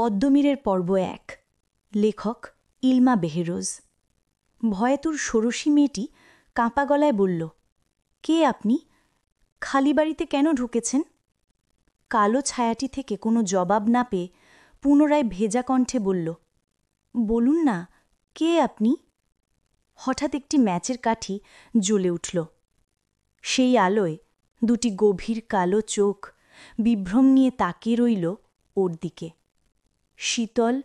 পদ্মমীরের পর্ব ১। লেখক ইলমা বেহেরোজ। ভয়েতুর ষোড়শী মেয়েটি কাঁপা গলায় বলল, কে আপনি? খালি বাড়িতে কেন ঢুকেছেন? কালো ছায়াটি থেকে কোনো জবাব না পেয়ে পুনরায় ভেজা কণ্ঠে বলল, বলুন না, কে আপনি? হঠাৎ একটি ম্যাচের কাঠি জ্বলে উঠল। সেই আলোয় দুটি গভীর কালো চোখ বিভ্রম নিয়ে তাকিয়ে রইল ওর দিকে। শীতল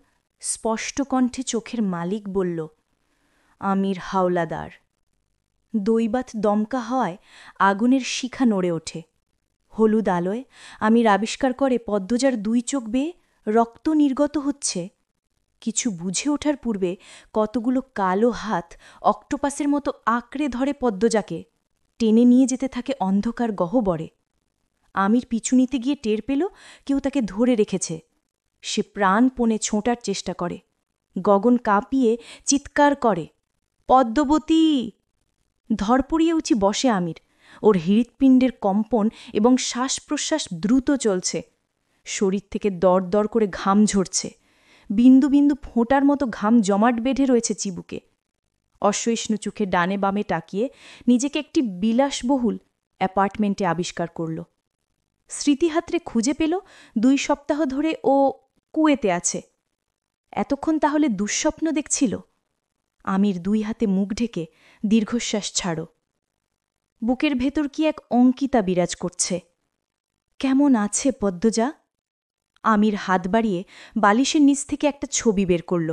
স্পষ্ট কণ্ঠে চোখের মালিক বলল, আমির হাওলাদার। দৈবাত দমকা হওয়ায় আগুনের শিখা নড়ে ওঠে। হলুদ আলোয় আমির আবিষ্কার করে পদ্মজার দুই চোখ বেয়ে রক্ত নির্গত হচ্ছে। কিছু বুঝে ওঠার পূর্বে কতগুলো কালো হাত অক্টোপাসের মতো আঁকড়ে ধরে পদ্মজাকে, টেনে নিয়ে যেতে থাকে অন্ধকার গহ্বরে। আমির পিছু নিতে গিয়ে টের পেল কেউ তাকে ধরে রেখেছে। সে প্রাণপণে ছোঁটার চেষ্টা করে, গগন কাঁপিয়ে চিৎকার করে, পদ্মবতী! ধরপড়িয়ে উঠি বসে আমির। ওর হৃৎপিণ্ডের কম্পন এবং শ্বাস প্রশ্বাস দ্রুত চলছে। শরীর থেকে দর দর করে ঘাম ঝরছে। বিন্দু বিন্দু ফোঁটার মতো ঘাম জমাট বেঁধে রয়েছে চিবুকে। অসহিষ্ণু চোখে ডানে বামে তাকিয়ে নিজেকে একটি বিলাসবহুল অ্যাপার্টমেন্টে আবিষ্কার করল। স্মৃতিহাত্রে খুঁজে পেল 2 সপ্তাহ ধরে ও কুয়েতে আছে। এতক্ষণ তাহলে দুঃস্বপ্ন দেখছিল? আমির 2 হাতে মুখ ঢেকে দীর্ঘশ্বাস ছাড়ো। বুকের ভেতর কি এক অঙ্কিতা বিরাজ করছে। কেমন আছে পদ্মজা? আমির হাত বাড়িয়ে বালিশের নিচ থেকে একটা ছবি বের করল।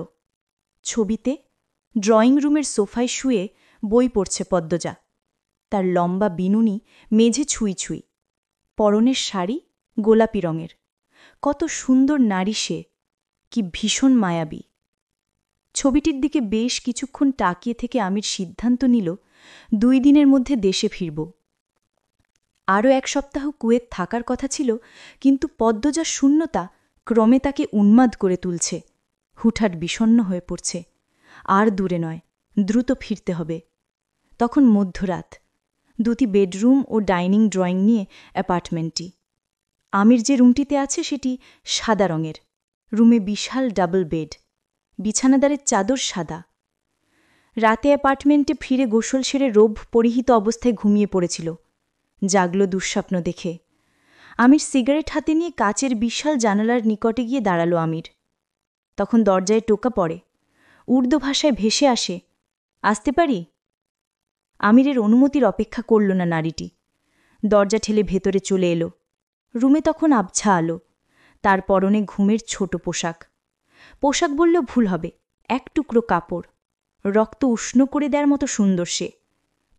ছবিতে ড্রয়িং রুমের সোফায় শুয়ে বই পড়ছে পদ্মজা। তার লম্বা বিনুনি মেঝে ছুঁই ছুঁই। পরনের শাড়ি গোলাপি রঙের। কত সুন্দর নারী সে, কি ভীষণ মায়াবী। ছবিটির দিকে বেশ কিছুক্ষণ তাকিয়ে থেকে আমির সিদ্ধান্ত নিল 2 দিনের মধ্যে দেশে ফিরব। আরও 1 সপ্তাহ কুয়েত থাকার কথা ছিল, কিন্তু পদ্মজার শূন্যতা ক্রমে তাকে উন্মাদ করে তুলছে। হুটহাট বিষণ্ণ হয়ে পড়ছে। আর দূরে নয়, দ্রুত ফিরতে হবে। তখন মধ্যরাত। 2টি বেডরুম ও ডাইনিং ড্রয়িং নিয়ে অ্যাপার্টমেন্টটি। আমির যে রুমটিতে আছে সেটি সাদা রঙের। রুমে বিশাল ডাবল বেড, বিছানাদারের চাদর সাদা। রাতে অ্যাপার্টমেন্টে ফিরে গোসল সেরে রোব পরিহিত অবস্থায় ঘুমিয়ে পড়েছিল। জাগল দুঃস্বপ্ন দেখে। আমির সিগারেট হাতে নিয়ে কাচের বিশাল জানালার নিকটে গিয়ে দাঁড়ালো আমির। তখন দরজায় টোকা পড়ে। উর্দু ভাষায় ভেসে আসে, আসতে পারি? আমিরের অনুমতির অপেক্ষা করল না নারীটি। দরজা ঠেলে ভেতরে চলে এলো। রুমে তখন আবছা আলো। তার পরনে ঘুমের ছোট পোশাক। পোশাক বললেও ভুল হবে, 1 টুকরো কাপড়। রক্ত উষ্ণ করে দেওয়ার মতো সুন্দর সে।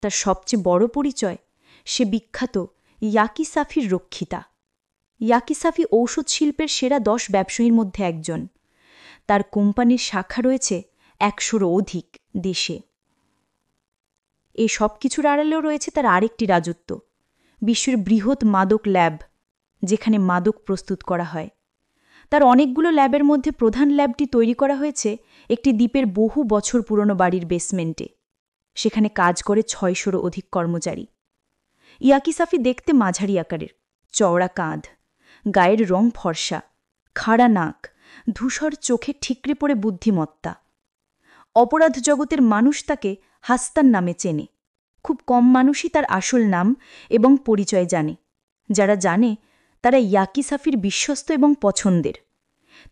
তার সবচেয়ে বড় পরিচয়, সে বিখ্যাত ইয়াকি সাফির রক্ষিতা। ইয়াকি সাফি ঔষধ শিল্পের সেরা 10 ব্যবসায়ীর মধ্যে একজন। তার কোম্পানির শাখা রয়েছে 100-রও অধিক দেশে। এই সব কিছুর আড়ালেও রয়েছে তার আরেকটি রাজত্ব, বিশ্বের বৃহৎ মাদক ল্যাব, যেখানে মাদক প্রস্তুত করা হয়। তার অনেকগুলো ল্যাবের মধ্যে প্রধান ল্যাবটি তৈরি করা হয়েছে একটি দ্বীপের বহু বছর পুরনো বাড়ির বেসমেন্টে। সেখানে কাজ করে 600-রও অধিক কর্মচারী। ইয়াকি সাফি দেখতে মাঝারি আকারের, চওড়া কাঁধ, গায়ের রং ফর্সা, খাড়া নাক, ধূসর চোখে ঠিকরে পড়ে বুদ্ধিমত্তা। অপরাধ জগতের মানুষ তাকে হাস্তান নামে চেনে। খুব কম মানুষই তার আসল নাম এবং পরিচয় জানে। যারা জানে তারা ইয়াকি সাফির বিশ্বস্ত এবং পছন্দের।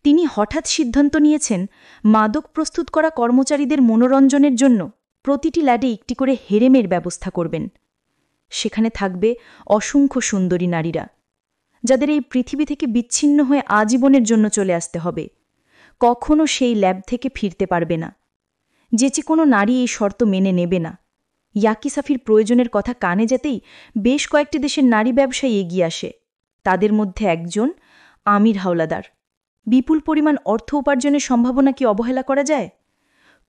তিনি হঠাৎ সিদ্ধান্ত নিয়েছেন মাদক প্রস্তুত করা কর্মচারীদের মনোরঞ্জনের জন্য প্রতিটি ল্যাডে একটি করে হেরেমের ব্যবস্থা করবেন। সেখানে থাকবে অসংখ্য সুন্দরী নারীরা, যাদের এই পৃথিবী থেকে বিচ্ছিন্ন হয়ে আজীবনের জন্য চলে আসতে হবে। কখনো সেই ল্যাব থেকে ফিরতে পারবে না। যে কোনো নারী এই শর্ত মেনে নেবে না। ইয়াকি সাফির প্রয়োজনের কথা কানে যেতেই বেশ কয়েকটি দেশের নারী ব্যবসায়ী এগিয়ে আসে। তাদের মধ্যে একজন আমির হাওলাদার। বিপুল পরিমাণ অর্থ উপার্জনের সম্ভাবনা কি অবহেলা করা যায়?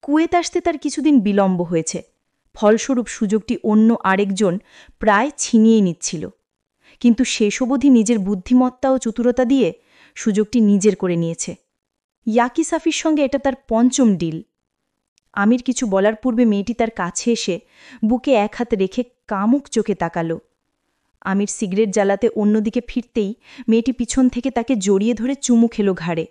কুয়েত আসতে তার কিছুদিন বিলম্ব হয়েছে। ফলস্বরূপ সুযোগটি অন্য আরেকজন প্রায় ছিনিয়ে নিচ্ছিল। কিন্তু শেষ অবধি নিজের বুদ্ধিমত্তা ও চতুরতা দিয়ে সুযোগটি নিজের করে নিয়েছে। ইয়াকি সাফির সঙ্গে এটা তার 5ম ডিল। আমির কিছু বলার পূর্বে মেয়েটি তার কাছে এসে বুকে 1 হাত রেখে কামুক চোখে তাকালো। আমির সিগারেট জ্বালাতে অন্যদিকে ফিরতেই মেয়েটি পিছন থেকে তাকে জড়িয়ে ধরে চুমু খেল ঘাড়ে।